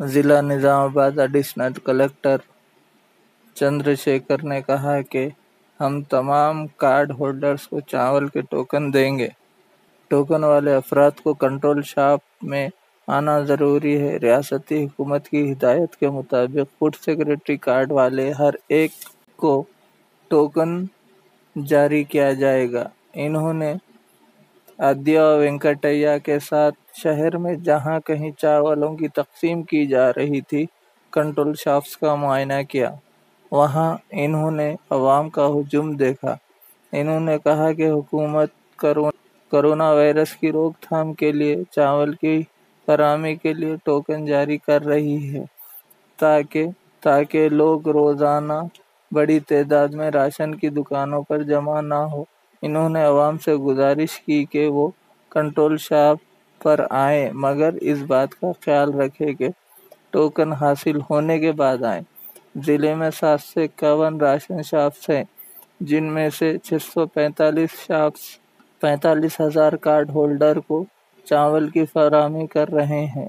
ضلع نظام آباد ایڈیشنل کلکٹر چندرشیکھر نے کہا کہ ہم تمام کارڈ ہولڈرز کو چاول کے ٹوکن دیں گے۔ ٹوکن والے افراد کو کنٹرول شاپ میں آنا ضروری ہے۔ ریاستی حکومت کی ہدایت کے مطابق فوڈ سیکورٹی کارڈ والے ہر ایک کو ٹوکن جاری کیا جائے گا۔ انہوں نے آدیا وینکٹیا کے ساتھ شہر میں جہاں کہیں چاولوں کی تقسیم کی جا رہی تھی، کنٹرول شاپس کا معائنہ کیا۔ وہاں انہوں نے عوام کا ہجوم دیکھا۔ انہوں نے کہا کہ حکومت کورونا وائرس کی روک تھام کے لیے چاول کی فراہمی کے لیے ٹوکن جاری کر رہی ہے تاکہ لوگ روزانہ بڑی تعداد میں راشن کی دکانوں پر جمع نہ ہو۔ انہوں نے عوام سے گزارش کی کہ وہ کنٹرول شاپ پر آئیں مگر اس بات کا خیال رکھیں کہ ٹوکن حاصل ہونے کے بعد آئیں۔ ضلع میں 751 راشن شاپس ہیں، جن میں سے 645 شاپس 45,000 کارڈ ہولڈر کو چاول کی فراہمی کر رہے ہیں۔